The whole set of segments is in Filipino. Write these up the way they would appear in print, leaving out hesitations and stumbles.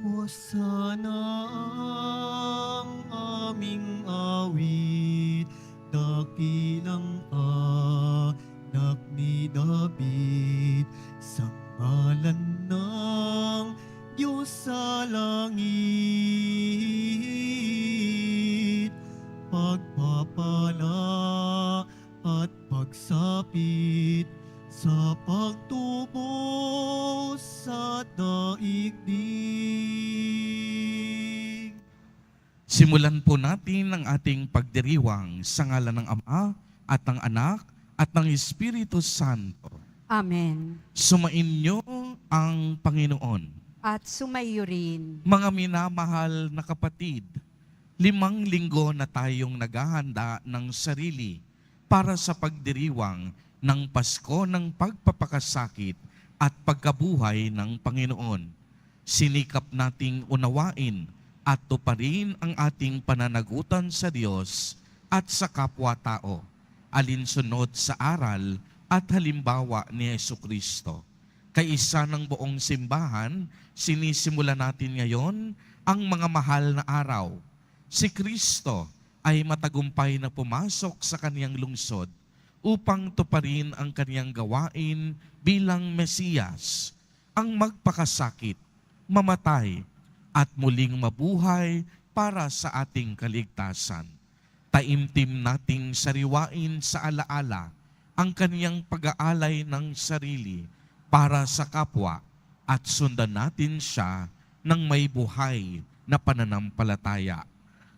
Hosana ang aming awit, dakilang anak ni David, sa ngalan ng Diyos sa langit. Pagpapala at pagsapit sa pagtubos sa daigdig. Simulan po natin ang ating pagdiriwang sa ngalan ng Ama at ng Anak at ng Espiritu Santo. Amen. Sumainyo ang Panginoon. At sumayo rin. Mga minamahal na kapatid, 5 linggo na tayong naghahanda ng sarili para sa pagdiriwang ng Pasko ng pagpapakasakit at pagkabuhay ng Panginoon. Sinikap nating unawain at tuparin ang ating pananagutan sa Diyos at sa kapwa-tao, alinsunod sa aral at halimbawa ni Jesucristo. Kaisa ng buong simbahan, sinisimula natin ngayon ang mga mahal na araw. Si Kristo ay matagumpay na pumasok sa kaniyang lungsod upang tuparin ang kaniyang gawain bilang Mesiyas, ang magpakasakit, mamatay, at muling mabuhay para sa ating kaligtasan. Taimtim nating sariwain sa alaala ang kaniyang pag-aalay ng sarili para sa kapwa at sundan natin siya ng may buhay na pananampalataya.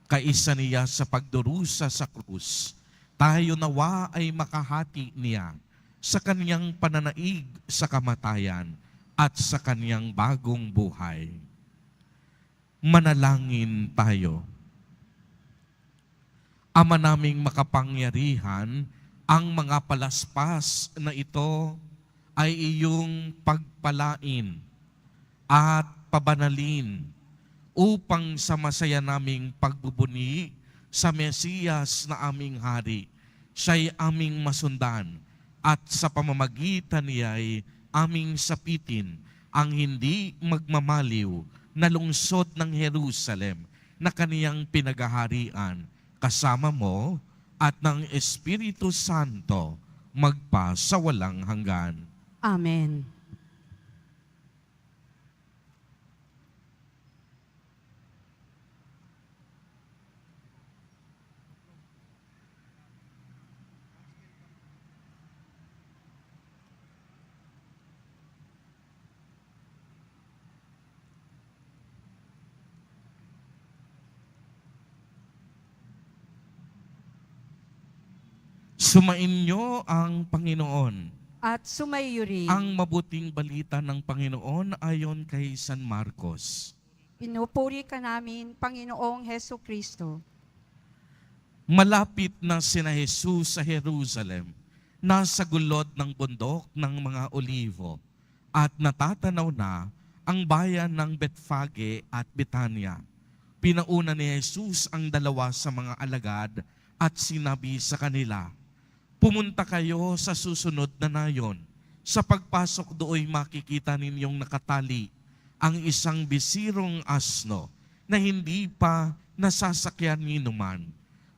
Kaisa niya sa pagdurusa sa krus, tayo nawa ay makahati niya sa kaniyang pananaig sa kamatayan at sa kaniyang bagong buhay. Manalangin tayo. Ama naming makapangyarihan, ang mga palaspas na ito ay iyong pagpalain at pabanalin upang sa masaya naming pagbubuni sa Mesiyas na aming hari, siya'y aming masundan at sa pamamagitan niya'y aming sapitin ang hindi magmamaliw na lungsod ng Jerusalem na kaniyang pinaghaharian kasama mo at ng Espiritu Santo magpa sa walang hanggan. Amen. Sumainyo ang Panginoon. At sumayo rin. Ang mabuting balita ng Panginoon ayon kay San Marcos. Pinupuri ka namin, Panginoong Heso Kristo. Malapit na sina Jesus sa Jerusalem, nasa gulod ng bundok ng mga Olivo, at natatanaw na ang bayan ng Betfage at Betania. Pinauna ni Jesus ang 2 sa mga alagad at sinabi sa kanila, "Pumunta kayo sa susunod na nayon. Sa pagpasok dooy makikita ninyong nakatali ang isang bisirong asno na hindi pa nasasakyan ninuman.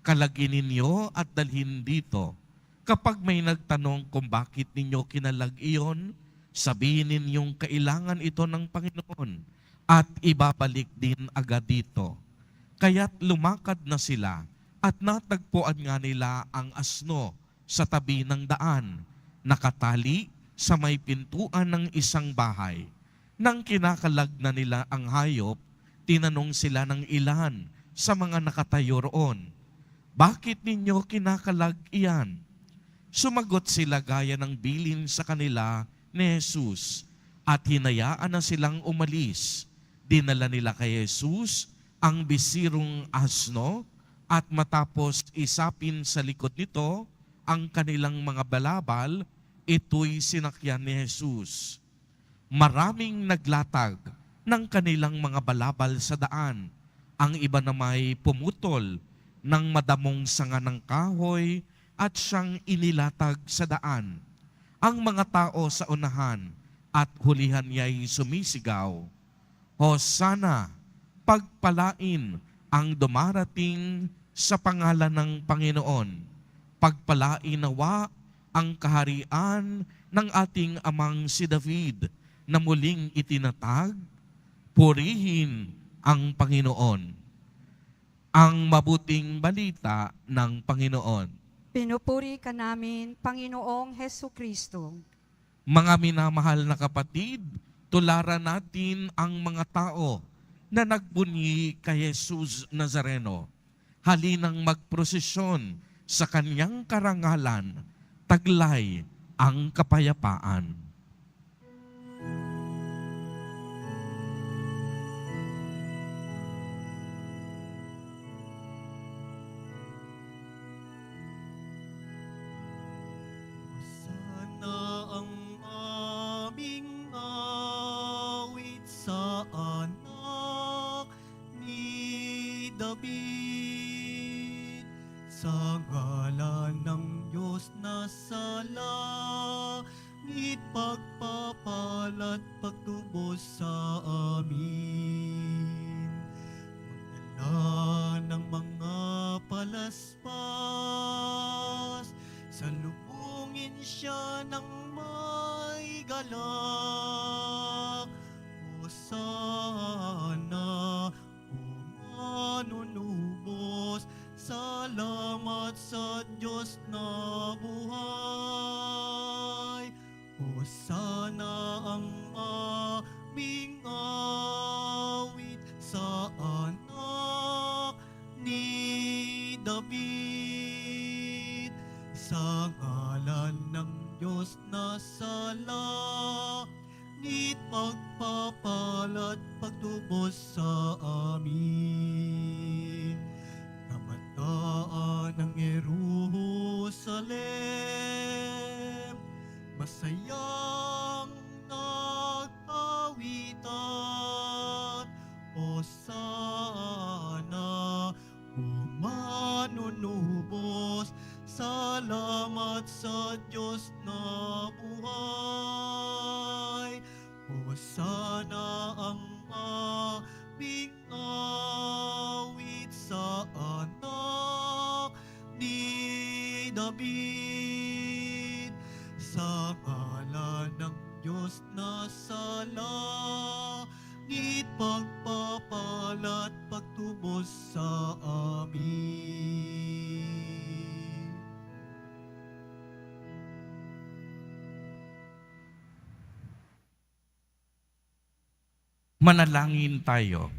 Kalagin ninyo at dalhin dito. Kapag may nagtanong kung bakit ninyo kinalag iyon, sabihin ninyong kailangan ito ng Panginoon at ibabalik din agad dito." Kaya't lumakad na sila at natagpuan nga nila ang asno sa tabi ng daan, nakatali sa may pintuan ng isang bahay. Nang kinakalag na nila ang hayop, tinanong sila ng ilan sa mga nakatayo roon, "Bakit ninyo kinakalag iyan?" Sumagot sila gaya ng bilin sa kanila ni Jesus at hinayaan na silang umalis. Dinala nila kay Jesus ang bisirong asno at matapos isapin sa likod nito ang kanilang mga balabal, ito'y sinakyan ni Jesus. Maraming naglatag ng kanilang mga balabal sa daan. Ang iba na may pumutol ng madamong sanga ng kahoy at siyang inilatag sa daan. Ang mga tao sa unahan at hulihan niya'y sumisigaw, Hosana, pagpalain ang dumarating sa pangalan ng Panginoon. Pagpalain nawa ang kaharian ng ating amang si David na muling itinatag. Purihin ang Panginoon. Ang mabuting balita ng Panginoon. Pinupuri ka namin, Panginoong Heso Kristo. Mga minamahal na kapatid, tularan natin ang mga tao na nagbunyi kay Jesus Nazareno. Halinang magprosesyon sa kanyang karangalan, taglay ang kapayapaan. Sana ang aming awit sa anak ni David. Sa ngalan ng Diyos na sa langit, pagpapalat pagtubos sa amin. Magdala ng mga palaspas, salubungin siya ng may galak. Hosana, o manunubos, salamat sa Diyos na buhay. Hosana ang aming awit sa anak ni David. Sa ngalan ng Diyos na sa langit, pagpapalat pagtubos sa amin. Kabataan ng Jerusalem, masayang nag-awitan. Hosana, o manunubos, salamat sa Diyos na buhay. Hosana ang aming awit sa anak ni David. Sa ngalan ng Diyos na sa langit, pagpapalat pagtubos sa amin. Manalangin tayo.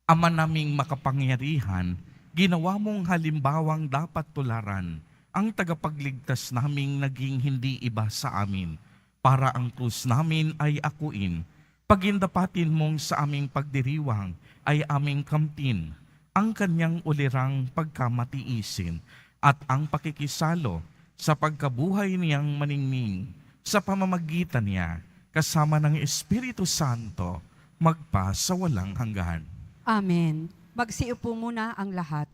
Ama naming makapangyarihan, ginawa mong halimbawang dapat tularan ang tagapagligtas naming naging hindi iba sa amin, para ang krus namin ay akuin. Pagindapatin mong sa aming pagdiriwang ay aming kamtin, ang kanyang ulirang pagkamatiisin, at ang pakikisalo sa pagkabuhay niyang maningning sa pamamagitan niya, kasama ng Espiritu Santo, magpa sa walang hanggan. Amen. Magsiupo muna ang lahat.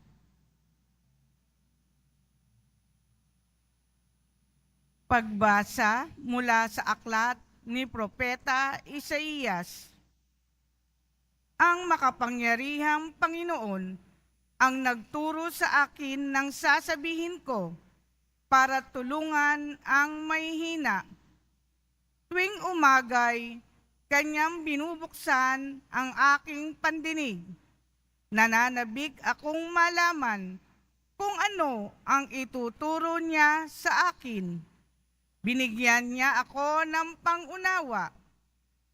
Pagbasa mula sa aklat ni Propeta Isaías. Ang makapangyarihang Panginoon ang nagturo sa akin ng sasabihin ko para tulungan ang mahihina. Tuwing umagay, kanyang binubuksan ang aking pandinig. Nananabik akong malaman kung ano ang ituturo niya sa akin. Binigyan niya ako ng pangunawa.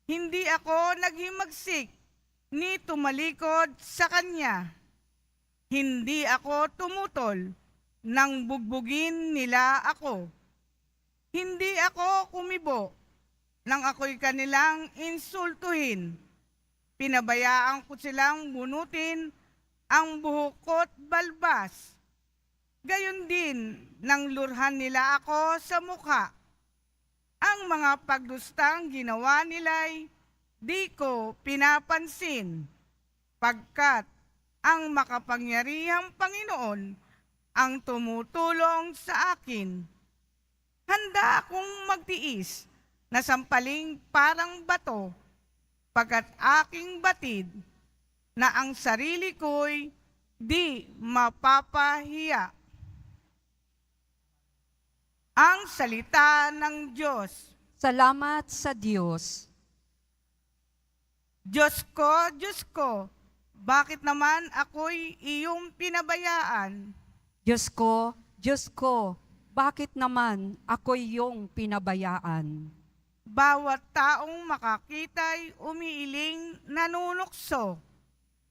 Hindi ako naghimagsik ni tumalikod sa kanya. Hindi ako tumutol nang bugbugin nila ako. Hindi ako kumibo nang ako'y kanilang insultuhin. Pinabayaan ko silang bunutin ang buhok ko't balbas. Gayon din nang lurhan nila ako sa mukha. Ang mga pagdustang ginawa nila'y di ko pinapansin, pagkat ang makapangyarihang Panginoon ang tumutulong sa akin. Handa akong magtiis na sampaling parang bato, pagkat aking batid na ang sarili ko'y di mapapahiya. Ang salita ng Diyos. Salamat sa Diyos. Diyos ko, bakit naman ako'y iyong pinabayaan? Diyos ko, bakit naman ako'y iyong pinabayaan? Bawat taong makakita'y umiiling nanunukso.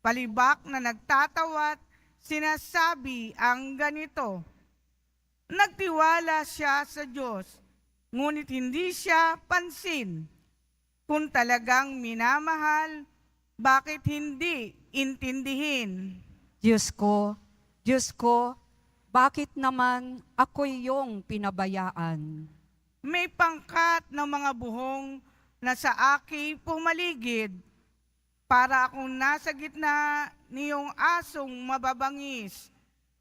Palibak na nagtatawat, sinasabi ang ganito. Nagtiwala siya sa Diyos, ngunit hindi siya pansin. Kung talagang minamahal, bakit hindi intindihin? Diyos ko, bakit naman ako'y iyong pinabayaan? May pangkat ng mga buhong na sa aking pumaligid, para akong nasa gitna niyong asong mababangis.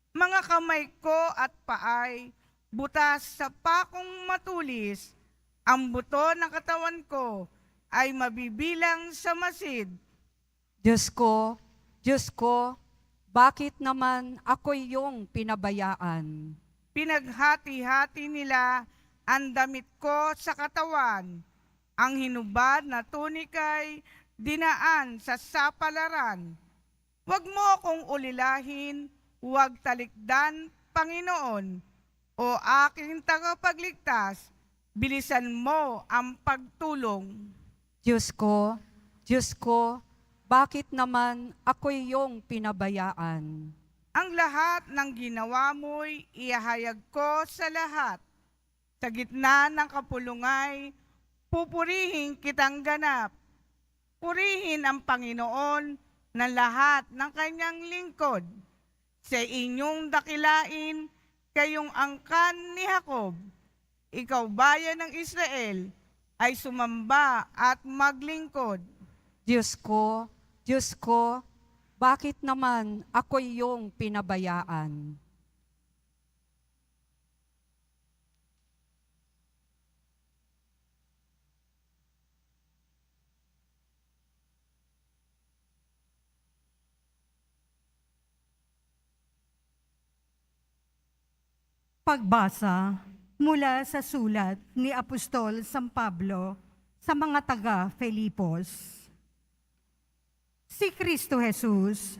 Mga kamay ko at paay, butas sa pakong matulis, ang buto ng katawan ko ay mabibilang sa masid. Diyos ko, bakit naman ako'y iyong pinabayaan? Pinaghati-hati nila ang damit ko sa katawan. Ang hinubad na tunikay dinaan sa sapalaran. Huwag mo akong ulilahin, huwag talikdan, Panginoon, o aking tagapagligtas, bilisan mo ang pagtulong. Diyos ko, bakit naman ako'y iyong pinabayaan? Ang lahat ng ginawa mo'y iahayag ko sa lahat. Sa gitna ng kapulungay, pupurihin kitang ganap. Purihin ang Panginoon ng lahat ng kanyang lingkod. Sa inyong dakilain, kayong angkan ni Jacob. Ikaw bayan ng Israel, ay sumamba at maglingkod. Diyos ko, bakit naman ako'y iyong pinabayaan? Pagbasa mula sa sulat ni Apostol San Pablo sa mga taga-Filipos. Si Kristo Jesus,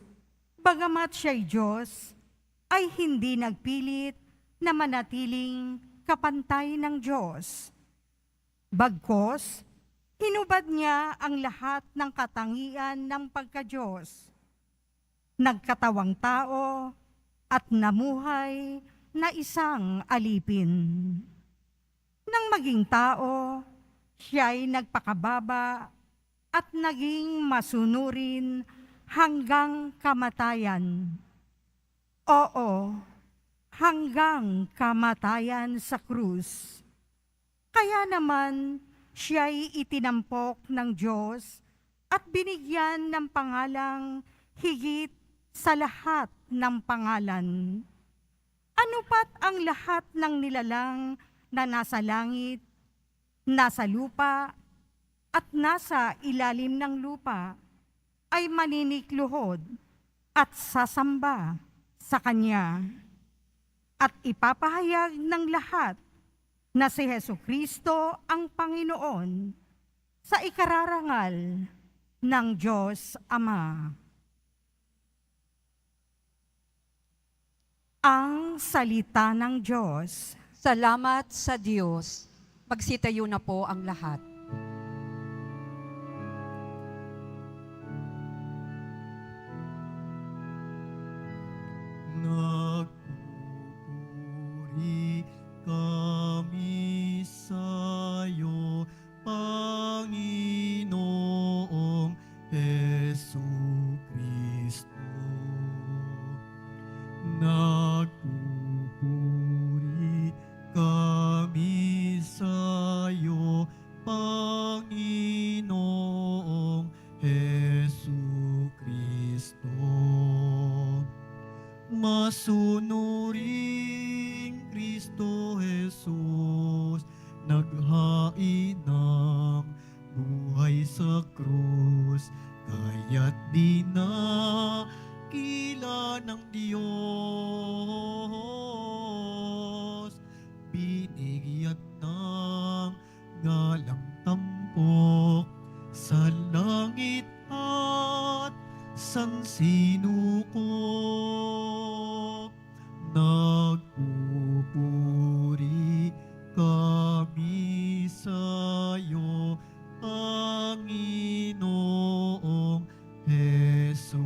bagamat siya'y Diyos, ay hindi nagpilit na manatiling kapantay ng Diyos. Bagkus, hinubad niya ang lahat ng katangian ng pagka-Diyos. Nagkatawang tao at namuhay na isang alipin. Nang maging tao, siya'y nagpakababa at naging masunurin hanggang kamatayan. Oo, hanggang kamatayan sa krus. Kaya naman, siya'y itinampok ng Diyos at binigyan ng pangalang higit sa lahat ng pangalan. Ano pat ang lahat ng nilalang na nasa langit, nasa lupa, at nasa ilalim ng lupa ay maninikluhod at sasamba sa Kanya. At ipapahayag ng lahat na si Jesucristo ang Panginoon sa ikararangal ng Diyos Ama. Ang salita ng Diyos. Salamat sa Diyos. Magsitayo na po ang lahat. Nagpupuri kami sa'yo, Panginoong Jesucristo. Nagpupuri kami sa'yo, Panginoong kaya't dinakila ng Diyos, binigyan ng ngalang tampok sa langit at sansinuko. Nagpupuri kami sa'yo, Panginoong Hesukristo.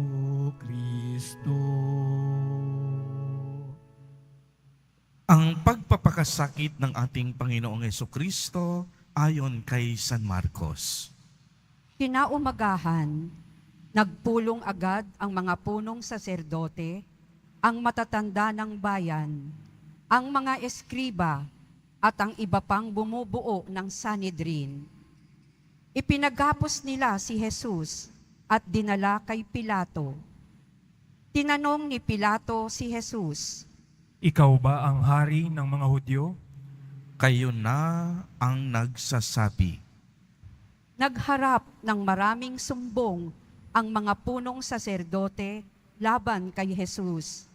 Ang pagpapakasakit ng ating Panginoong Hesukristo ayon kay San Marcos. Kinaumagahan, nagpulong agad ang mga punong saserdote, ang matatanda ng bayan, ang mga eskriba, at ang iba pang bumubuo ng Sanhedrin. Ipinagapos nila si Jesus at dinala kay Pilato. Tinanong ni Pilato si Jesus, Ikaw ba ang hari ng mga Hudyo? Kayo na ang nagsasabi. nagharap ng maraming sumbong ang mga punong saserdote laban kay Jesus.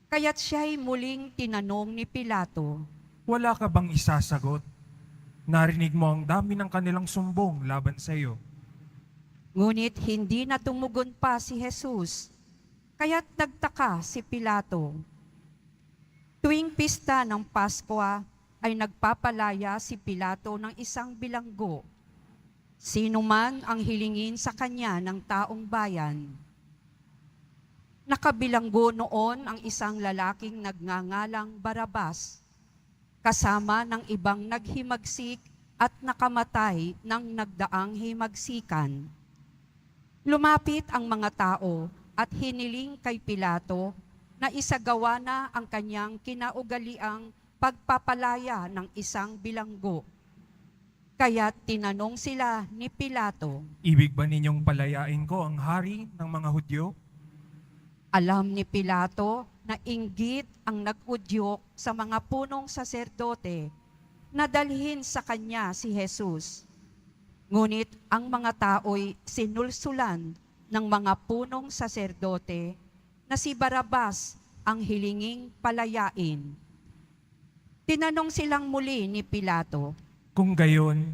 Kaya't siya'y muling tinanong ni Pilato, Wala ka bang isasagot? Narinig mo ang dami ng kanilang sumbong laban sa iyo. ngunit hindi na tumugon pa si Jesus. Kaya't nagtaka si Pilato. Tuwing pista ng Pasko ay nagpapalaya si Pilato ng isang bilanggo. Sino man ang hilingin sa kanya ng taong bayan. Nakabilanggo noon ang isang lalaking nagngangalang Barabas, kasama ng ibang naghimagsik at nakamatay ng nagdaang himagsikan. Lumapit ang mga tao at hiniling kay Pilato na isagawa na ang kanyang kinaugaliang pagpapalaya ng isang bilanggo. Kaya tinanong sila ni Pilato, Ibig ba ninyong palayain ko ang hari ng mga Hudyo? alam ni Pilato na inggit ang nag-udyok sa mga punong saserdote na dalhin sa kanya si Jesus. Ngunit ang mga tao'y sinulsulan ng mga punong saserdote na si Barabas ang hilinging palayain. Tinanong silang muli ni Pilato, Kung gayon,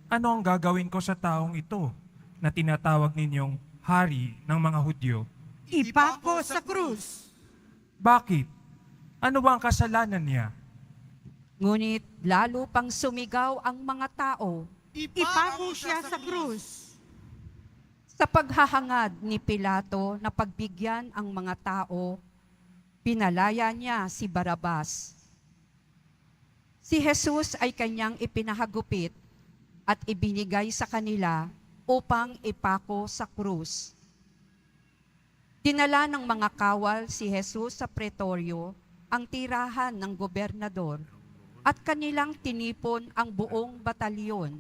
ano ang gagawin ko sa taong ito na tinatawag ninyong hari ng mga Hudyo? Ipako sa krus. Bakit? Ano ba ang kasalanan niya? ngunit lalo pang sumigaw ang mga tao. Ipako siya sa krus. Sa paghahangad ni Pilato na pagbigyan ang mga tao, pinalaya niya si Barabas. Si Jesus ay kanyang ipinahagupit at ibinigay sa kanila upang ipako sa krus. Dinala ng mga kawal si Jesus sa pretoryo, ang tirahan ng gobernador, at kanilang tinipon ang buong batalyon.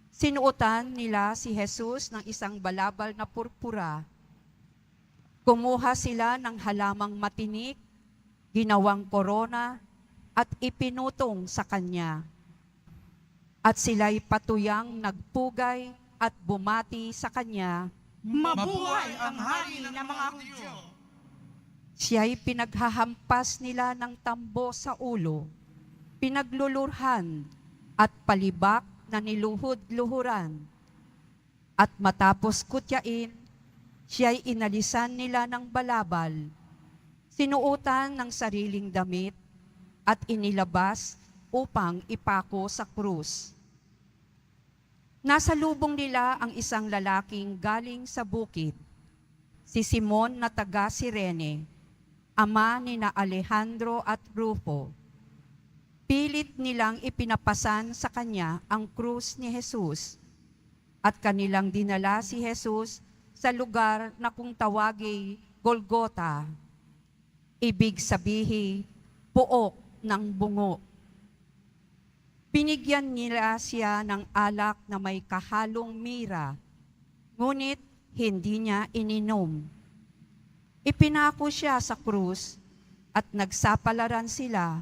Sinuotan nila si Jesus ng isang balabal na purpura. Kumuha sila ng halamang matinik, ginawang korona, at ipinutong sa kanya. At sila'y patuyang nagpugay at bumati sa kanya. Mabuhay ang hari ng mga Hudyo. Siya'y pinaghahampas nila ng tambo sa ulo, pinaglulurhan at palibak na niluhod-luhuran. At matapos kutyain, siya'y inalisan nila ng balabal, sinuotan ng sariling damit at inilabas upang ipako sa krus. Nasa lubong nila ang isang lalaking galing sa bukid, si Simon na taga Cirene, ama ni na Alejandro at Rufo. Pilit nilang ipinapasan sa kanya ang krus ni Jesus at kanilang dinala si Jesus sa lugar na kung tawagi Golgota, ibig sabihin, puok ng bungo. Binigyan nila siya ng alak na may kahalong mira, ngunit hindi niya ininom. Ipinako siya sa krus at nagsapalaran sila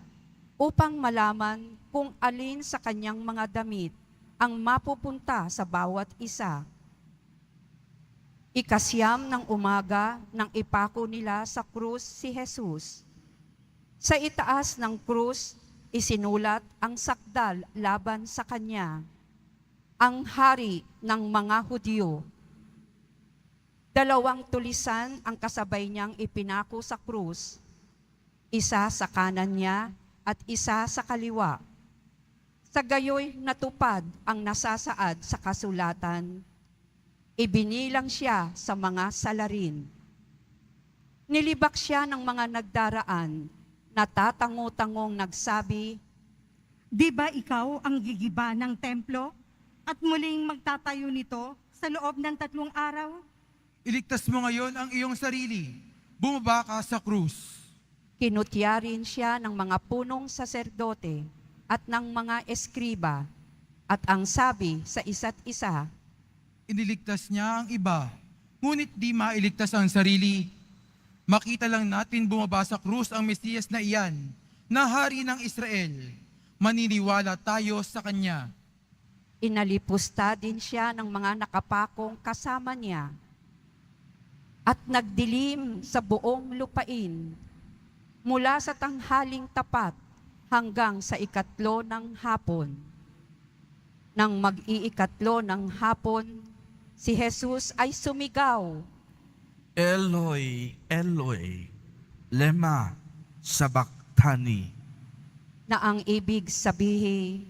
upang malaman kung alin sa kanyang mga damit ang mapupunta sa bawat isa. Ikasyam ng umaga nang ipako nila sa krus si Jesus. Sa itaas ng krus, isinulat ang sakdal laban sa kanya, ang hari ng mga Hudyo. 2 tulisan ang kasabay niyang ipinako sa krus, isa sa kanan niya at isa sa kaliwa. Sa gayoy natupad ang nasasaad sa kasulatan, ibinilang siya sa mga salarin. Nilibak siya ng mga nagdaraan, natatango-tangong nagsabi, Di ba ikaw ang gigiba ng templo at muling magtatayo nito sa loob ng 3 araw? Iligtas mo ngayon ang iyong sarili. Bumaba ka sa krus. Kinutya rin siya ng mga punong saserdote at ng mga eskriba, at ang sabi sa isa't isa, Iniligtas niya ang iba, ngunit di mailigtas ang sarili. Makita lang natin bumaba sa krus ang Mesiyas na iyan, na hari ng Israel. Maniniwala tayo sa kanya. inalipusta din siya ng mga nakapakong kasama niya, at nagdilim sa buong lupain, mula sa tanghaling tapat hanggang sa 3 ng hapon. Nang mag-iikatlo ng hapon, si Jesus ay sumigaw, Eloi, Eloi, lema sabachthani. na ang ibig sabihin,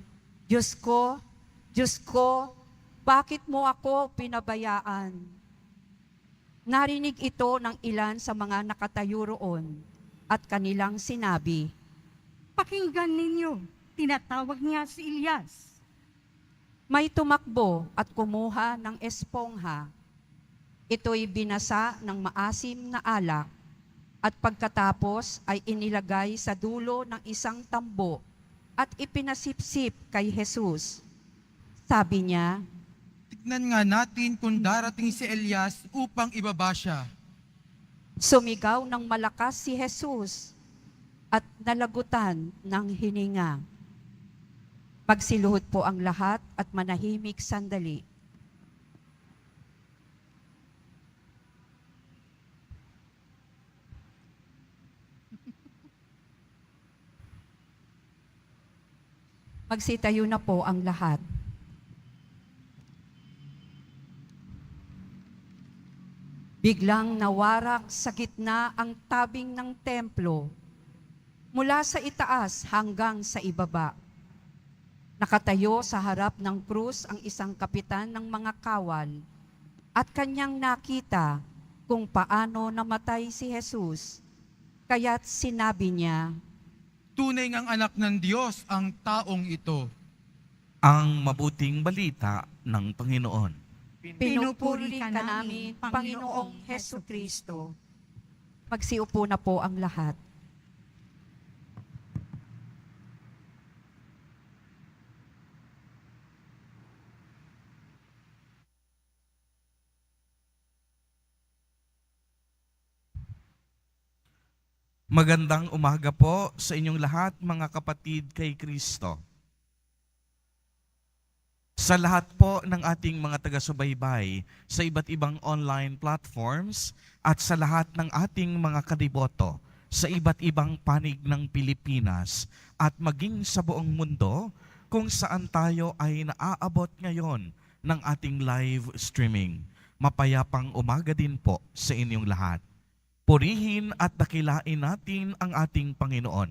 Diyos ko, bakit mo ako pinabayaan? Narinig ito ng ilan sa mga nakatayo roon at kanilang sinabi, Pakinggan ninyo, tinatawag niya si Elias. may tumakbo at kumuha ng espongha. Ito'y binasa ng maasim na alak at pagkatapos ay inilagay sa dulo ng isang tambo at ipinasipsip kay Jesus. Sabi niya, Tignan nga natin kung darating si Elias upang ibaba siya. sumigaw ng malakas si Jesus at nalagutan ng hininga. Magsiluhod po ang lahat at manahimik sandali. Magsitayo na po ang lahat. Biglang nawarak sa gitna ang tabing ng templo, mula sa itaas hanggang sa ibaba. Nakatayo sa harap ng krus ang isang kapitan ng mga kawal at kanyang nakita kung paano namatay si Jesus. Kaya't sinabi niya, Tunay ngang anak ng Diyos ang taong ito. Ang mabuting balita ng Panginoon. pinupuri ka namin, Panginoong Heso Kristo. Magsiupo na po ang lahat. Magandang umaga po sa inyong lahat, mga kapatid kay Kristo. Sa lahat po ng ating mga taga-subaybay sa iba't ibang online platforms at sa lahat ng ating mga kadiboto sa iba't ibang panig ng Pilipinas at maging sa buong mundo kung saan tayo ay naaabot ngayon ng ating live streaming. Mapayapang umaga din po sa inyong lahat. Purihin at dakilain natin ang ating Panginoon,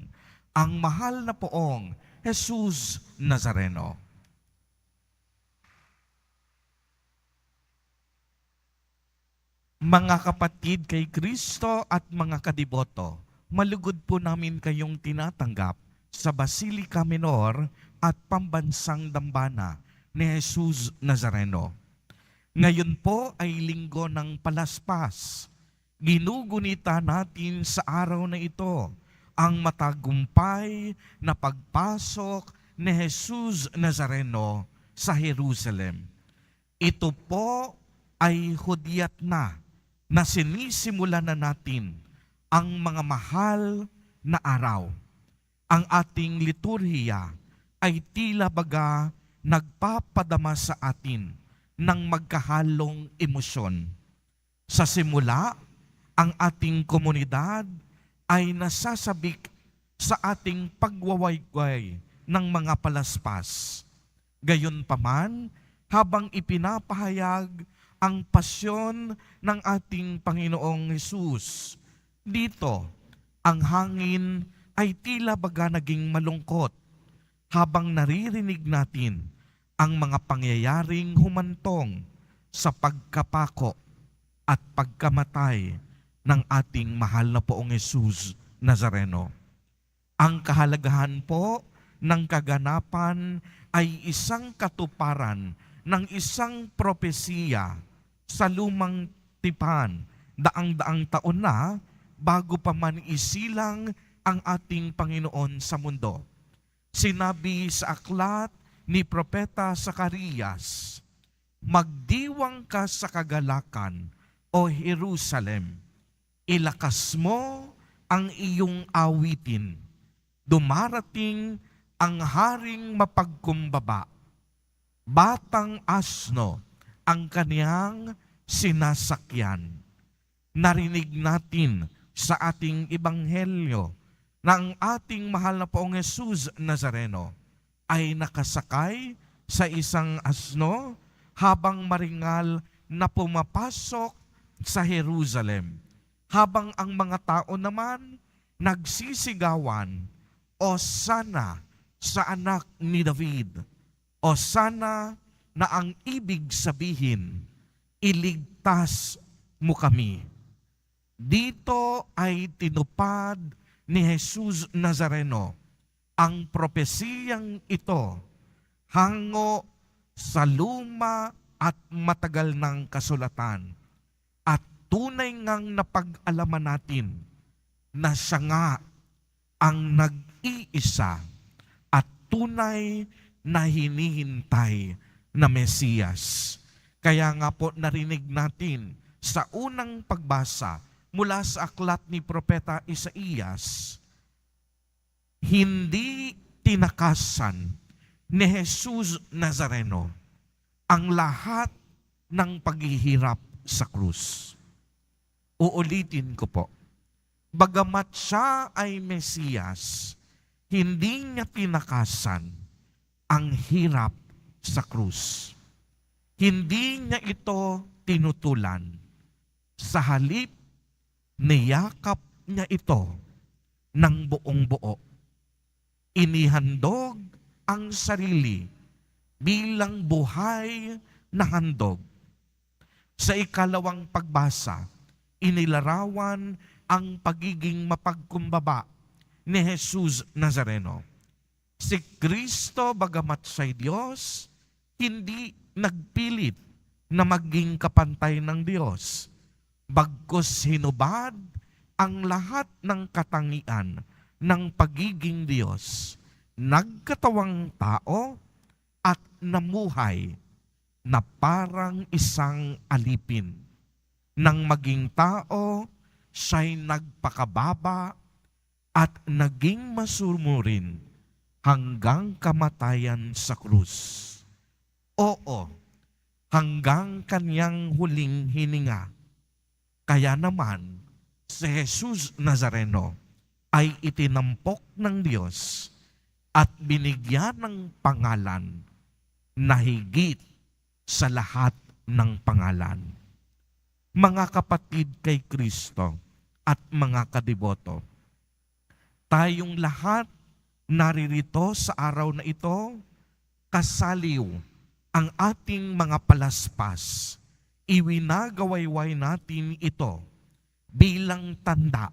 ang mahal na poong Jesus Nazareno. Mga kapatid kay Kristo at mga kadiboto, malugod po namin kayong tinatanggap sa Basilica Minor at Pambansang Dambana ni Jesus Nazareno. Ngayon po ay linggo ng palaspas. Ginugunita natin sa araw na ito ang matagumpay na pagpasok ni Jesus Nazareno sa Jerusalem. Ito po ay hudyat na sinisimulan na natin ang mga mahal na araw. Ang ating liturhiya ay tila baga nagpapadama sa atin ng magkahalong emosyon. Sa simula, ang ating komunidad ay nasasabik sa ating pagwawaygay ng mga palaspas. Gayunpaman, habang ipinapahayag ang pasyon ng ating Panginoong Hesus, dito ang hangin ay tila baga naging malungkot habang naririnig natin ang mga pangyayaring humantong sa pagkapako at pagkamatay ng ating mahal na Poong Hesus Nazareno. Ang kahalagahan po ng kaganapan ay isang katuparan ng isang propesiya sa lumang tipan, daang-daang taon na bago pa man isilang ang ating Panginoon sa mundo. Sinabi sa aklat ni Propeta Zacarias, "Magdiwang ka sa kagalakan, O Jerusalem, ilakas mo ang iyong awitin. Dumarating ang haring mapagkumbaba. Batang asno ang kaniyang sinasakyan." Narinig natin sa ating ebanghelyo na ang ating mahal na Poong Hesus Nazareno ay nakasakay sa isang asno habang maringal na pumapasok sa Jerusalem, habang ang mga tao naman nagsisigawan, "Osana sa anak ni David." Osana na ang ibig sabihin, iligtas mo kami. Dito ay tinupad ni Jesus Nazareno ang propesiyang ito hango sa luma at matagal ng kasulatan. At tunay ngang napag-alaman natin na siya nga ang nag-iisa at tunay na hinihintay na Mesiyas. Kaya nga po narinig natin sa unang pagbasa mula sa aklat ni Propeta Isaías, hindi tinakasan ni Jesus Nazareno ang lahat ng paghihirap sa krus. Uulitin ko po, bagamat siya ay Mesiyas, hindi niya tinakasan ang hirap sa krus. Hindi niya ito tinutulan. Sa halip, niyakap niya ito ng buong buo. Inihandog ang sarili bilang buhay na handog. Sa ikalawang pagbasa, inilarawan ang pagiging mapagkumbaba ni Jesus Nazareno. Si Kristo, bagamat siya'y Diyos, hindi nagpilit na maging kapantay ng Diyos. Bagkus hinubad ang lahat ng katangian ng pagiging Diyos, nagkatawang tao at namuhay na parang isang alipin. Nang maging tao, siya'y nagpakababa at naging masumurin hanggang kamatayan sa krus. Oo, hanggang kanyang huling hininga. Kaya naman, si Jesus Nazareno ay itinampok ng Diyos at binigyan ng pangalan na higit sa lahat ng pangalan. Mga kapatid kay Kristo at mga kadiboto, tayong lahat naririto sa araw na ito, kasaliw ang ating mga palaspas. Iwinagawayway natin ito bilang tanda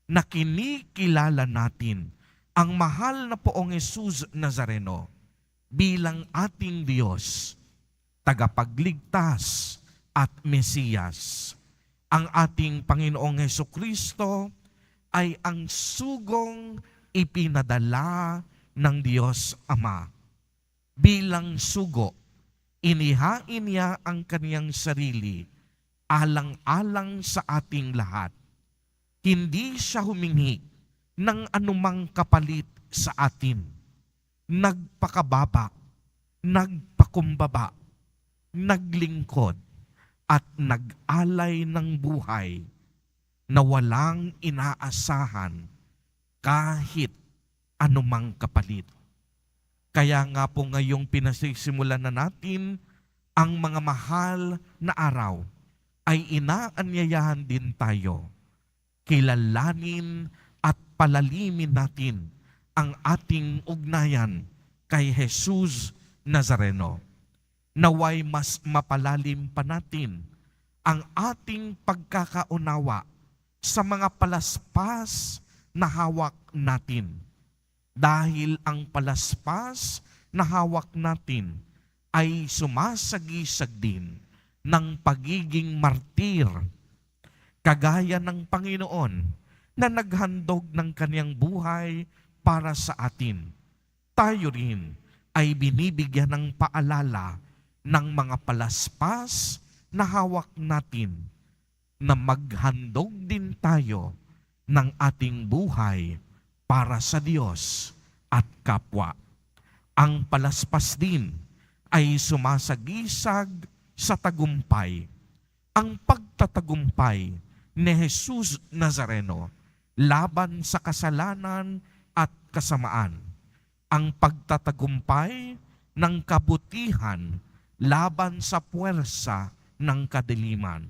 na kinikilala natin ang mahal na Poong Hesus Nazareno bilang ating Diyos, tagapagligtas at Mesiyas. Ang ating Panginoong Hesukristo ay ang sugong ipinadala ng Diyos Ama. Bilang sugo, inihain niya ang kaniyang sarili alang-alang sa ating lahat. Hindi siya humingi ng anumang kapalit sa atin. Nagpakababa, nagpakumbaba, naglingkod, at nag-alay ng buhay na walang inaasahan kahit anumang kapalit. Kaya nga po ngayong pinasisimulan na natin ang mga mahal na araw, ay inaanyayahan din tayo. Kilalanin at palalimin natin ang ating ugnayan kay Jesus Nazareno. Naway mas mapalalim pa natin ang ating pagkakaunawa sa mga palaspas na hawak natin. Dahil ang palaspas na hawak natin ay sumasagisag din ng pagiging martir, kagaya ng Panginoon na naghandog ng kanyang buhay para sa atin. Tayo rin ay binibigyan ng paalala ng mga palaspas na hawak natin na maghandog din tayo ng ating buhay para sa Diyos at kapwa. Ang palaspas din ay sumasagisag sa tagumpay. Ang pagtatagumpay ni Jesus Nazareno laban sa kasalanan at kasamaan. Ang pagtatagumpay ng kabutihan laban sa puwersa ng kadiliman.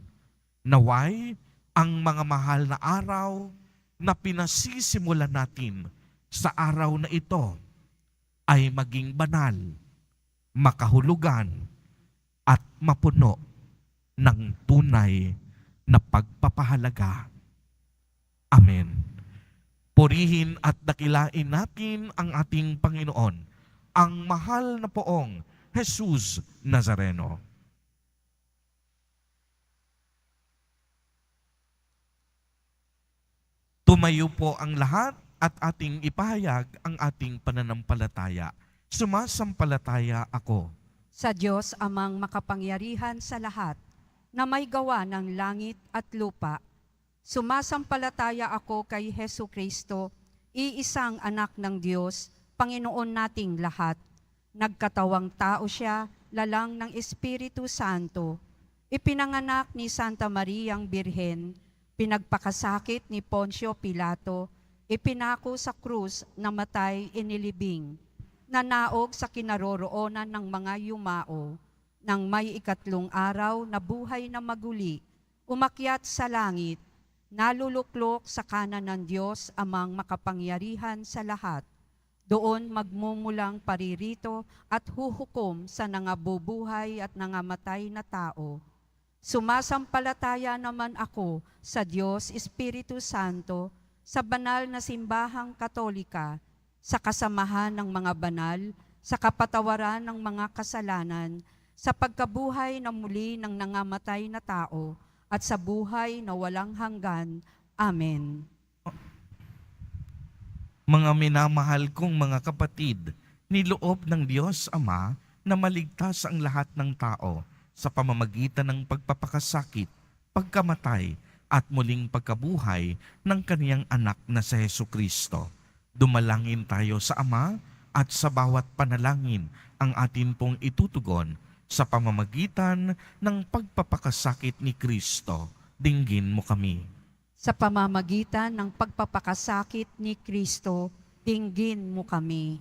Naway, ang mga mahal na araw na pinasisimulan natin sa araw na ito ay maging banal, makahulugan, at mapuno ng tunay na pagpapahalaga. Amen. Purihin at dakilain natin ang ating Panginoon, ang mahal na poong Jesus Nazareno. Tumayo po ang lahat at ating ipahayag ang ating pananampalataya. Sumasampalataya ako Sa Diyos amang makapangyarihan sa lahat, na may gawa ng langit at lupa. Sumasampalataya ako kay Hesu Kristo, iisang anak ng Diyos, Panginoon nating lahat. Nagkatawang tao siya, lalang ng Espiritu Santo. Ipinanganak ni Santa Mariang Birhen, pinagpakasakit ni Poncio Pilato, ipinako sa krus, namatay, inilibing. Nanaog sa kinaroroonan ng mga yumao, nang may ikatlong araw na buhay na maguli, umakyat sa langit, naluluklok sa kanan ng Diyos amang makapangyarihan sa lahat. Doon magmumulang paririto at huhukom sa nangabubuhay at nangamatay na tao. Sumasampalataya naman ako sa Diyos Espiritu Santo, sa banal na simbahang Katolika, sa kasamahan ng mga banal, sa kapatawaran ng mga kasalanan, sa pagkabuhay na muli ng nangamatay na tao, at sa buhay na walang hanggan. Amen. Mga minamahal kong mga kapatid, niloob ng Diyos Ama na maligtas ang lahat ng tao sa pamamagitan ng pagpapakasakit, pagkamatay, at muling pagkabuhay ng kaniyang anak na si Jesucristo. Dumalangin tayo sa Ama at sa bawat panalangin ang atin pong itutugon sa pamamagitan ng pagpapakasakit ni Kristo. Dinggin mo kami. Sa pamamagitan ng pagpapakasakit ni Kristo, dinggin mo kami.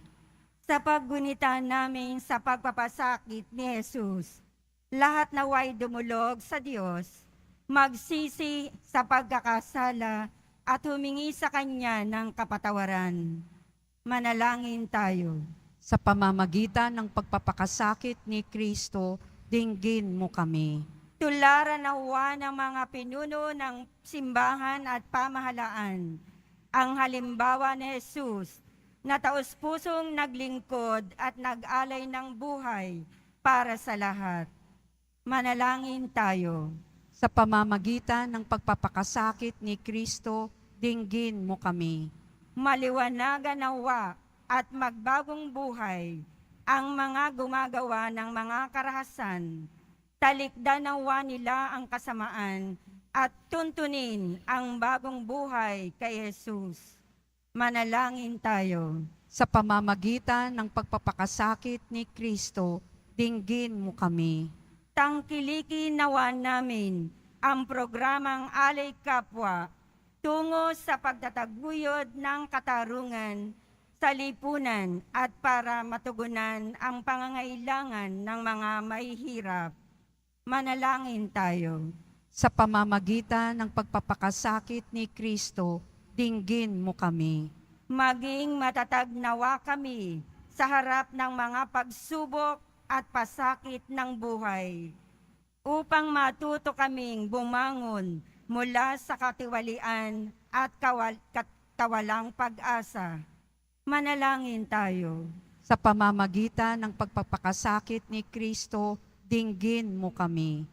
Sa paggunita namin sa pagpapasakit ni Jesus, lahat naway dumulog sa Diyos, magsisi sa pagkakasala at humingi sa Kanya ng kapatawaran. Manalangin tayo. Sa pamamagitan ng pagpapakasakit ni Kristo, dinggin mo kami. Tularan nawa ng mga pinuno ng simbahan at pamahalaan ang halimbawa ni Jesus na taos-pusong naglingkod at nag-alay ng buhay para sa lahat. Manalangin tayo. Sa pamamagitan ng pagpapakasakit ni Kristo, dinggin mo kami. Maliwanagan nawa at magbagong buhay ang mga gumagawa ng mga karahasan. Talikdan nawa nila ang kasamaan at tuntunin ang bagong buhay kay Jesus. Manalangin tayo. Sa pamamagitan ng pagpapakasakit ni Kristo, dinggin mo kami. Tangkilikin nawa namin ang programang Alay Kapwa tungo sa pagtataguyod ng katarungan sa lipunan at para matugunan ang pangangailangan ng mga mahihirap. Manalangin tayo. Sa pamamagitan ng pagpapakasakit ni Kristo, dinggin mo kami. Maging matatag nawa kami sa harap ng mga pagsubok at pasakit ng buhay, upang matuto kaming bumangon mula sa katiwalian at kawalang pag-asa. Manalangin tayo. Sa pamamagitan ng pagpapakasakit ni Kristo, dinggin mo kami.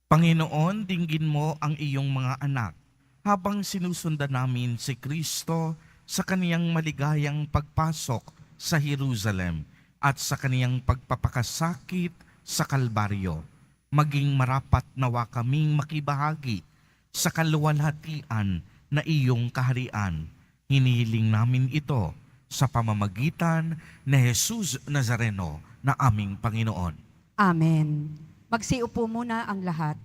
Panginoon, dinggin mo ang iyong mga anak habang sinusundan namin si Kristo sa kaniyang maligayang pagpasok sa Jerusalem at sa kaniyang pagpapakasakit sa Kalbaryo. Maging marapat nawa kaming makibahagi sa kaluwalhatian na iyong kaharian. Hinihiling namin ito sa pamamagitan ni Jesus Nazareno na aming Panginoon. Amen. Magsiupo muna ang lahat.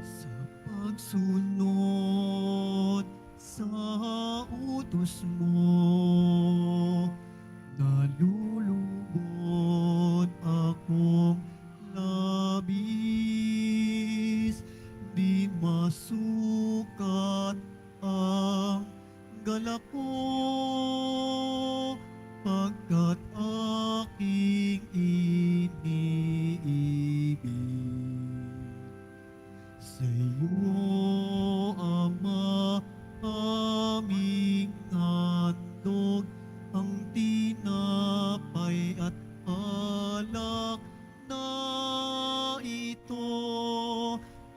Sa pagsunod sa utos mo, nalulugod akong labis, di masukat ang galak ko, pagkat aking iniibig. Sa iyo, Ama, aming handog ang tinapay at alak na ito,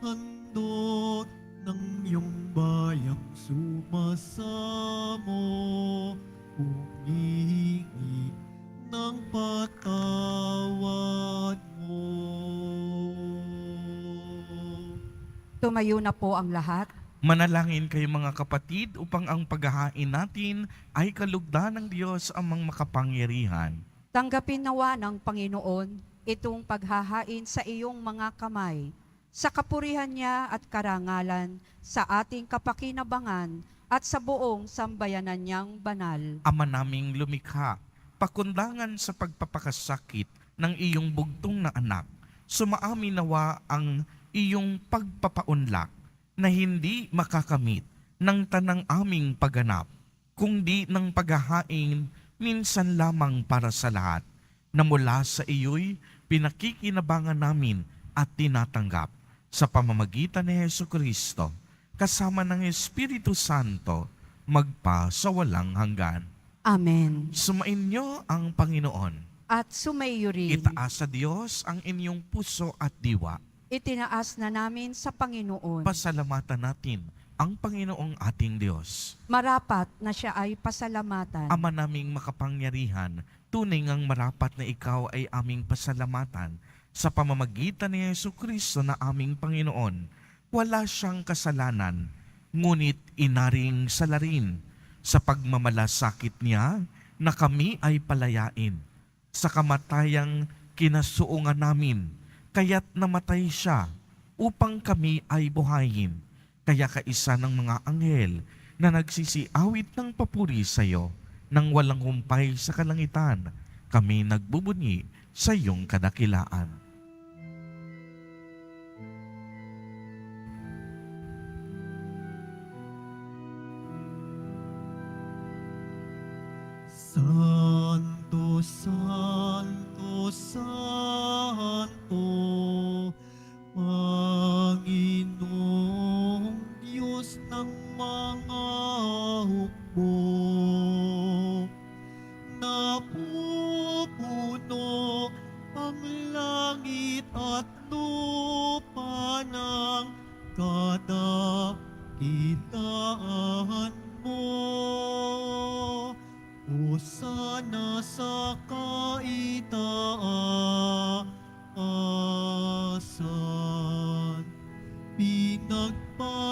handog ng iyong bayang sumasamo, humihingi ng patawad mo. Tumayo na po ang lahat. Manalangin kayo mga kapatid upang ang paghahain natin ay kalugdan ng Diyos amang makapangyarihan. Tanggapin nawa ng Panginoon itong paghahain sa iyong mga kamay, sa kapurihan niya at karangalan, sa ating kapakinabangan at sa buong sambayanan niyang banal. Ama naming lumikha, pakundangan sa pagpapakasakit ng iyong bugtong na anak, sumaamin nawa ang iyong pagpapaunlak na hindi makakamit ng tanang aming pagganap, kundi ng paghahain minsan lamang para sa lahat, na mula sa iyo'y pinakikinabangan namin at tinatanggap sa pamamagitan ni Jesucristo, kasama ng Espiritu Santo, magpa sa walang hanggan. Amen. Sumainyo ang Panginoon. At sumayo rin. Itaas sa Diyos ang inyong puso at diwa. Itinaas na namin sa Panginoon. Pasalamatan natin ang Panginoong ating Diyos. Marapat na siya ay pasalamatan. Ama naming makapangyarihan, tunay ngang marapat na ikaw ay aming pasalamatan sa pamamagitan ni Jesucristo na aming Panginoon. Wala siyang kasalanan, ngunit inaring salarin sa pagmamalasakit niya na kami ay palayain. Sa kamatayang kinasuungan namin, kaya't namatay siya upang kami ay buhayin. Kaya kaisa ng mga anghel na nagsisiawit ng papuri sa iyo, nang walang humpay sa kalangitan, kami nagbubunyi sa iyong kadakilaan. Santo, Santo, Santo, Panginoong Diyos ng mga hukbo, napupuno ang langit at lupa ng kadakilaan mo. Hosana sa kaitaasan.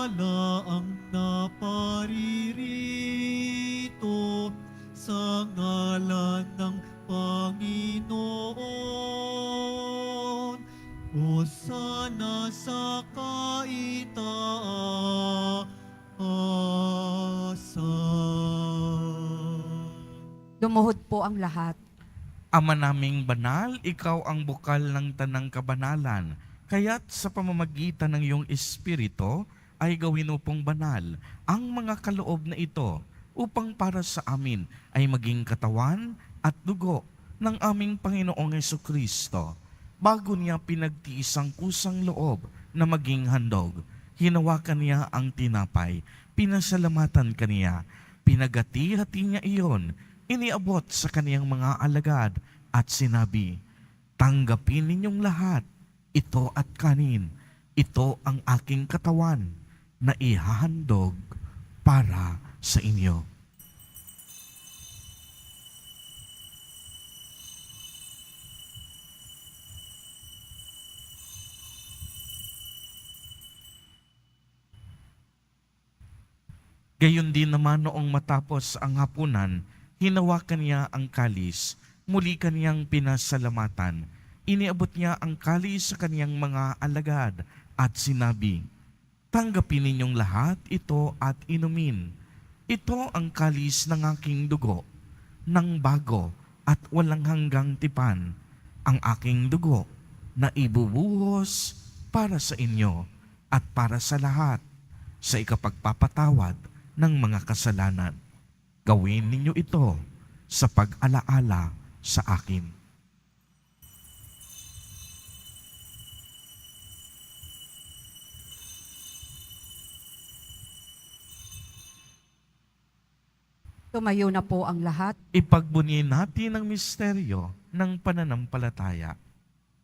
ang naparirito sa ngalan ng Panginoon. Hosana sa kaitaasan. Lumuhod po ang lahat. Ama naming banal, ikaw ang bukal ng tanang kabanalan. Kaya't sa pamamagitan ng iyong Espiritu ay gawin mo pong banal ang mga kaloob na ito upang para sa amin ay maging katawan at dugo ng aming Panginoong Jesucristo. Bago niya pinagtiis ang kusang loob na maging handog, hinawakan niya ang tinapay, pinasalamatan kaniya, pinagati-hati niya iyon, iniabot sa kaniyang mga alagad at sinabi, "Tanggapin ninyong lahat, ito at kanin, ito ang aking katawan na ihahandog para sa inyo." Gayon din naman noong matapos ang hapunan, hinawakan niya ang kalis, muli kaniyang pinasalamatan. Iniabot niya ang kalis sa kaniyang mga alagad at sinabi, "Tanggapin ninyong lahat ito at inumin. Ito ang kalis ng aking dugo, ng bago at walang hanggang tipan, ang aking dugo na ibubuhos para sa inyo at para sa lahat sa ikapagpapatawad ng mga kasalanan. Gawin ninyo ito sa pag-alaala sa akin." Tumayo na po ang lahat. Ipagbunyi natin ang misteryo ng pananampalataya.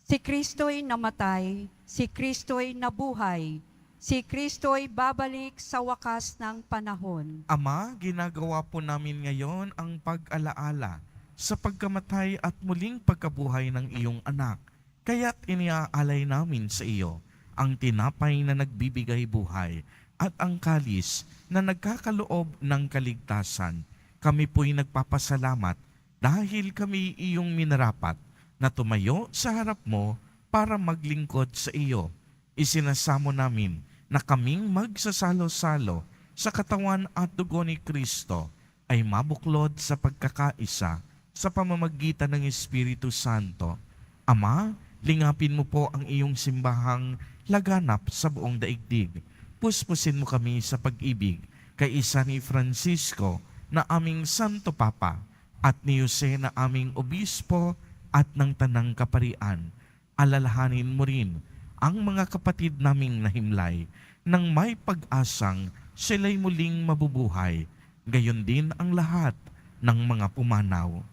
Si Kristo'y namatay, si Kristo'y nabuhay, si Kristo'y babalik sa wakas ng panahon. Ama, ginagawa po namin ngayon ang pag-alaala sa pagkamatay at muling pagkabuhay ng iyong anak. Kaya't iniaalay namin sa iyo ang tinapay na nagbibigay buhay at ang kalis na nagkakaloob ng kaligtasan. Kami po'y nagpapasalamat dahil kami iyong minarapat na tumayo sa harap mo para maglingkod sa iyo. Isinasamo namin na kaming magsasalo-salo sa katawan at dugo ni Kristo ay mabuklod sa pagkakaisa sa pamamagitan ng Espiritu Santo. Ama, lingapin mo po ang iyong simbahang laganap sa buong daigdig. Puspusin mo kami sa pag-ibig kay isa ni Francisco na aming Santo Papa at ni Jose na aming Obispo at ng Tanang Kaparian. Alalahanin mo rin ang mga kapatid naming nahimlay nang may pag-asang sila'y muling mabubuhay, gayon din ang lahat ng mga pumanaw.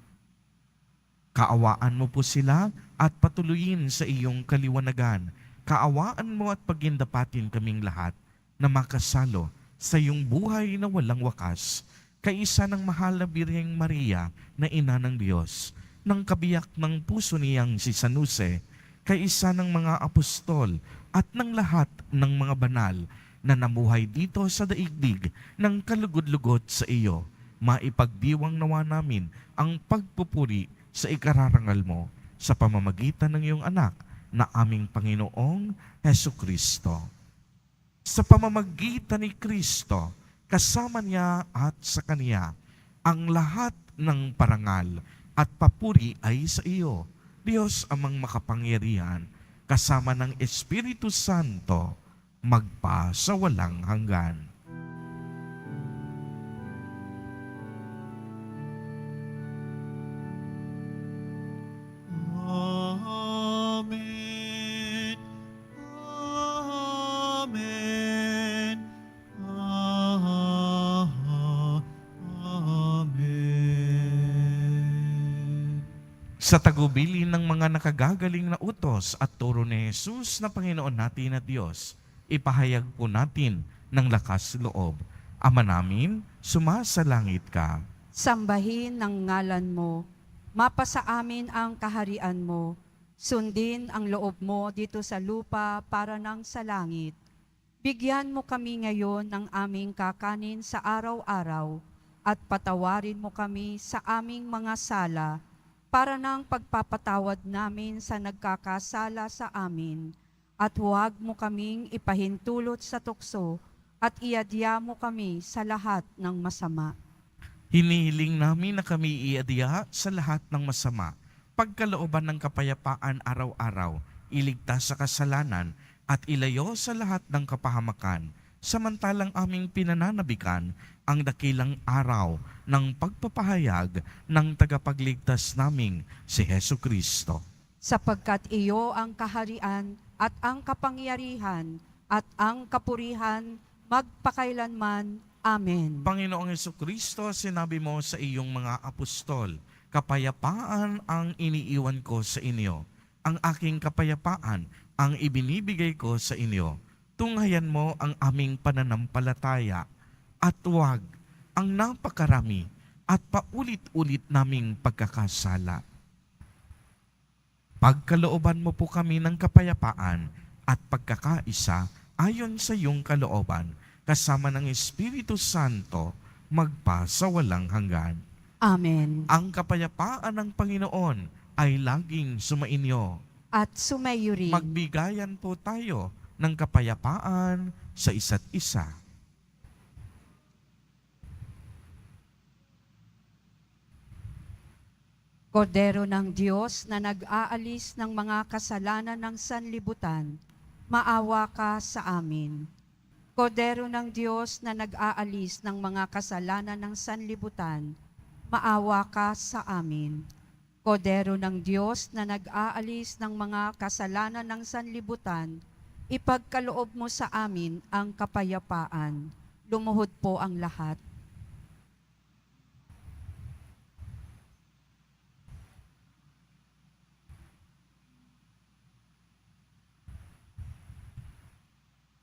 Kaawaan mo po sila at patuloyin sa iyong kaliwanagan. Kaawaan mo at pagindapatin kaming lahat na makasalo sa iyong buhay na walang wakas, kaisa ng mahal na Birheng Maria na Ina ng Diyos, ng kabiyak ng puso niyang si San Jose, kaisa ng mga apostol at ng lahat ng mga banal na namuhay dito sa daigdig ng kalugod-lugod sa iyo. Maipagdiwang nawa namin ang pagpupuri sa ikararangal mo sa pamamagitan ng iyong anak na aming Panginoong Hesukristo. Sa pamamagitan ni Kristo, kasama niya at sa Kaniya, ang lahat ng parangal at papuri ay sa iyo, Diyos amang makapangyarihan, kasama ng Espiritu Santo, magpa sa walang hanggan. Amen. Amen. Amen. Sa tagubilin ng mga nakagagaling na utos at turo ni Jesus na Panginoon natin at Diyos, ipahayag po natin ng lakas loob. Ama namin, sumasalangit ka. Sambahin ng ngalan mo, mapasa amin ang kaharian mo, sundin ang loob mo dito sa lupa para nang sa langit. Bigyan mo kami ngayon ng aming kakanin sa araw-araw at patawarin mo kami sa aming mga sala para ng pagpapatawad namin sa nagkakasala sa amin. At huwag mo kaming ipahintulot sa tukso at iadya mo kami sa lahat ng masama. Hinihiling namin na kami iadya sa lahat ng masama, pagkalooban ng kapayapaan araw-araw, iligtas sa kasalanan, at ilayo sa lahat ng kapahamakan, samantalang aming pinananabikan ang dakilang araw ng pagpapahayag ng tagapagligtas naming si Hesu Kristo. Sapagkat iyo ang kaharian at ang kapangyarihan at ang kapurihan magpakailanman. Amen. Panginoong Hesu Kristo, sinabi mo sa iyong mga apostol, kapayapaan ang iniiwan ko sa inyo. Ang aking kapayapaan ang ibinibigay ko sa inyo. Tunghayan mo ang aming pananampalataya at huwag ang napakarami at paulit-ulit naming pagkakasala. Pagkalooban mo po kami ng kapayapaan at pagkakaisa ayon sa iyong kalooban, kasama ng Espiritu Santo, magpa sa walang hanggan. Amen. Ang kapayapaan ng Panginoon ay laging sumainyo. At sumayo rin. Magbigayan po tayo ng kapayapaan sa isa't isa. Kordero ng Diyos na nag-aalis ng mga kasalanan ng sanlibutan, maawa ka sa amin. Kordero ng Diyos na nag-aalis ng mga kasalanan ng sanlibutan, maawa ka sa amin. Kordero ng Diyos na nag-aalis ng mga kasalanan ng sanlibutan, ipagkaloob mo sa amin ang kapayapaan. Lumuhod po ang lahat.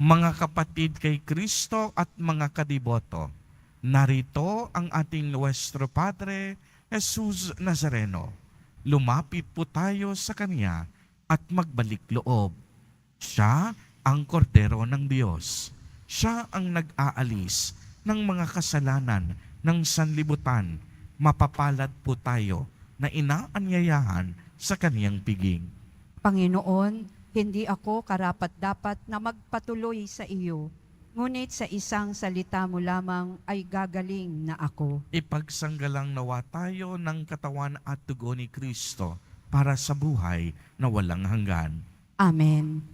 Mga kapatid kay Kristo at mga kadiboto, narito ang ating Nuestro Padre, Jesus Nazareno. Lumapit po tayo sa Kanya at magbalik loob. Siya ang kordero ng Diyos. Siya ang nag-aalis ng mga kasalanan ng sanlibutan. Mapapalad po tayo na inaanyayahan sa Kaniyang piging. Panginoon, hindi ako karapat-dapat na magpatuloy sa iyo, ngunit sa isang salita mo lamang ay gagaling na ako. Ipagsanggalang nawa tayo ng katawan at dugo ni Kristo para sa buhay na walang hanggan. Amen.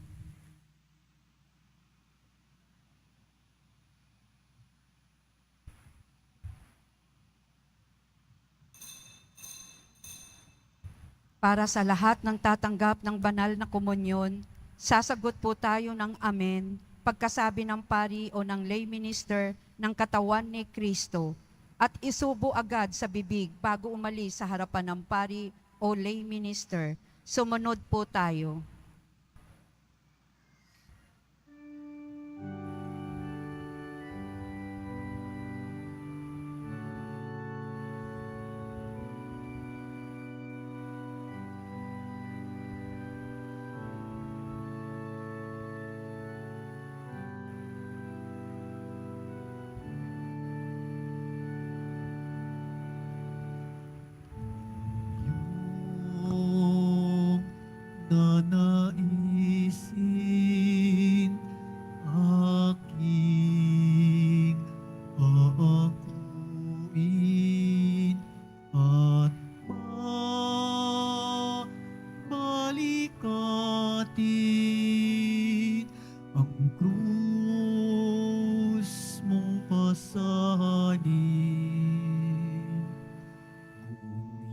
Para sa lahat ng tatanggap ng banal na komunyon, sasagot po tayo ng amen pagkasabi ng pari o ng lay minister ng katawan ni Kristo at isubo agad sa bibig bago umalis sa harapan ng pari o lay minister. Sumunod po tayo. Iyong nanaisin aking aakuin at pabalikatin ang krus mong pasanin.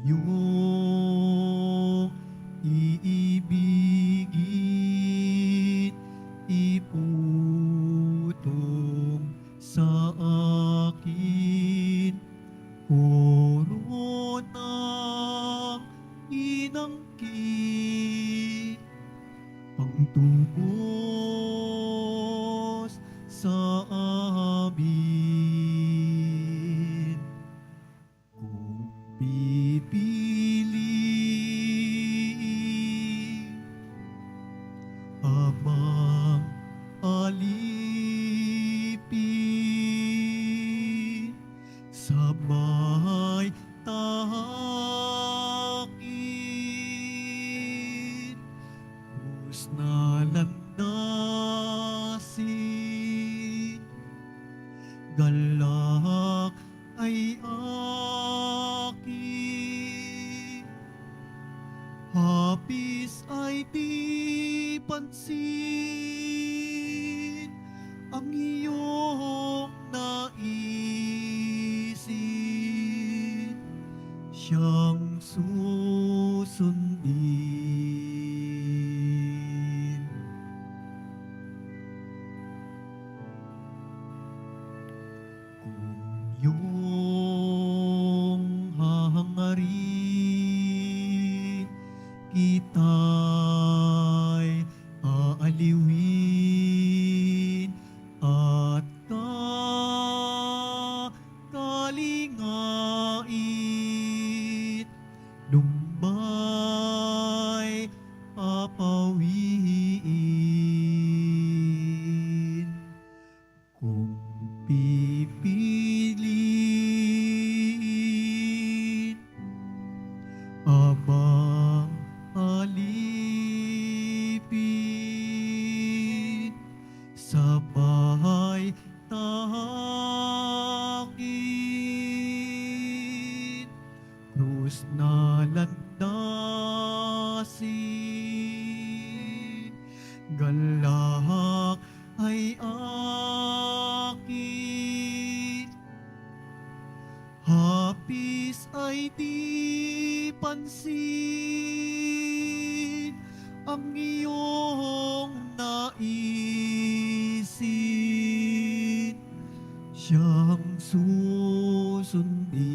Iyong iibigin, iputong sa akin, koronang inangkin, pagtubos sa amin. Kung pipili habang alin galak ay akin, hapis ay di pansin, ang iyong naisin, siyang susundin. Kung iyong hahangarin, kita'y aaliwin at kakalingait, lumbay papawiin. Kung pipiliin, abang alipin, sabay tahakin, krus na landasin, galak ay akin, hapis ay di pansin, ang iyong naisin, siyang susundin.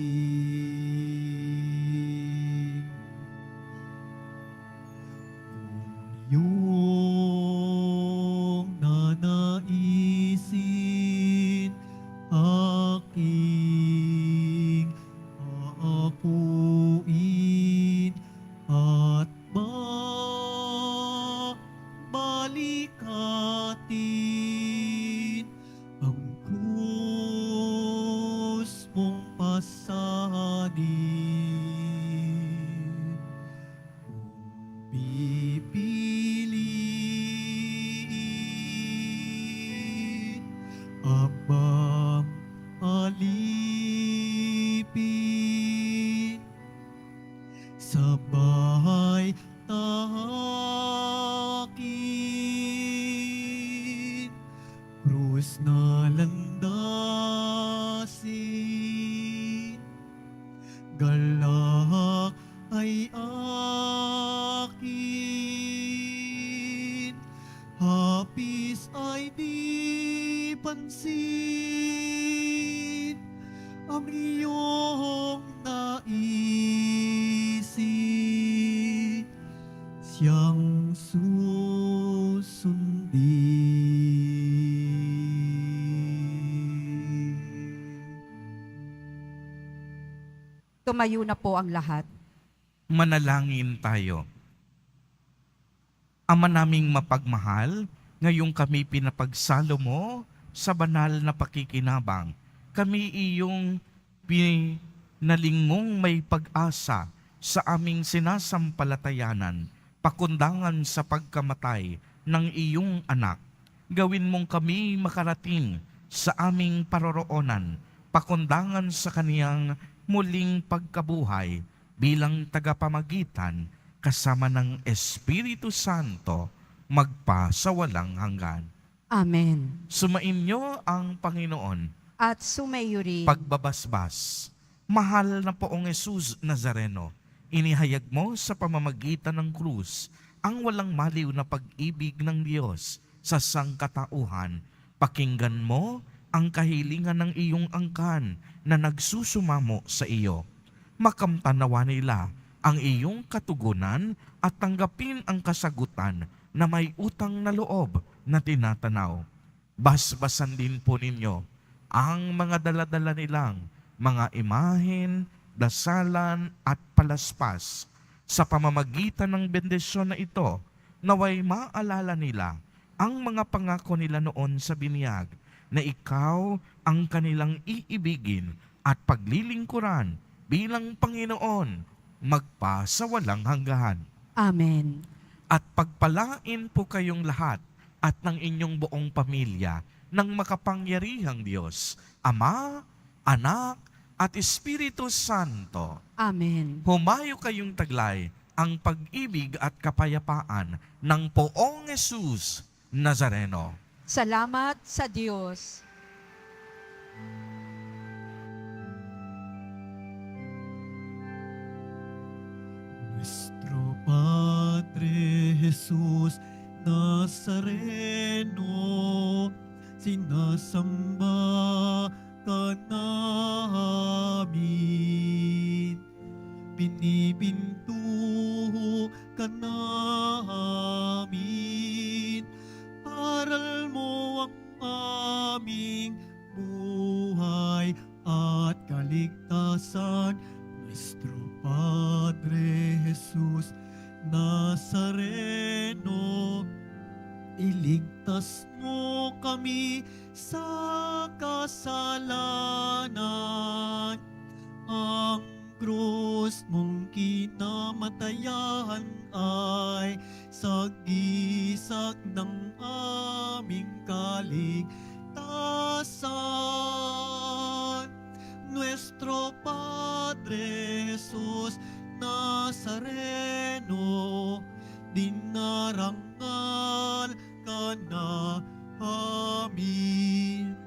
Kung iyong nanaisin, aking aapuin at balikatin, ang krus mong pasanin. Kung pipiliin, abang alipin, sabay tahakin, krus na landasin, galak ay akin, hapis ay di pansin, ang iyong naisin, siyang susundin. Tumayo na po ang lahat. Manalangin tayo. Ama naming mapagmahal, ngayong kami pinapagsalo mo sa banal na pakikinabang, kami iyong pinalingmong may pag-asa sa aming sinasampalatayanan, pakundangan sa pagkamatay ng iyong anak. Gawin mong kami makarating sa aming paroroonan, pakundangan sa kaniyang muling pagkabuhay bilang tagapamagitan kasama ng Espiritu Santo magpa sa walang hanggan. Amen. Sumainyo ang Panginoon. At sumayo rin. Pagbabasbas. Mahal na Poong Jesus Nazareno, inihayag mo sa pamamagitan ng krus ang walang maliw na pag-ibig ng Diyos sa sangkatauhan. Pakinggan mo ang kahilingan ng iyong angkan na nagsusumamo sa iyo. Makamtanawa nila ang iyong katugunan at tanggapin ang kasagutan na may utang na loob na tinatanaw. Basbasan din po ninyo ang mga daladala nilang mga imahen, dasalan at palaspas. Sa pamamagitan ng bendisyon na ito, naway maalala nila ang mga pangako nila noon sa binyag na ikaw ang kanilang iibigin at paglilingkuran bilang Panginoon magpa sa walang hanggan. Amen. At pagpalain po kayong lahat at ng inyong buong pamilya ng makapangyarihang Diyos, Ama, Anak, at Espiritu Santo. Amen. Humayo kayong taglay ang pag-ibig at kapayapaan ng Poong Jesus Nazareno. Salamat sa Diyos. Nuestro Padre Jesus Nazareno, sinasamba ka namin. Binibinto ka namin. Aral mo ang aming buhay at kaligtasan. Nuestro Padre Jesus Nazareno, iligtas mo kami sa kasalanan. Ang krus mong kinamatayan ay sagisag ng aming kaligtasan. Nuestro Padre Jesus Nazareno, dinarangal ka namin.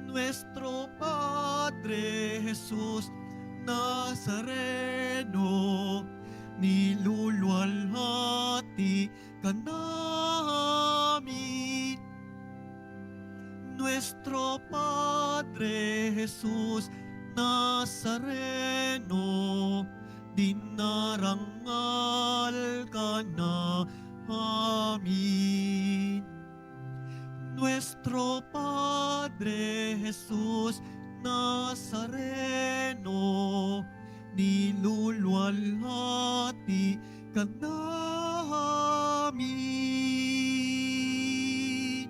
Nuestro Padre Jesus Nazareno, niluluwalhati ka namin. Nuestro Padre Jesus Nazareno, dinarangal ka namin. Nuestro Padre Jesus Nazareno, niluluwalhati ka namin.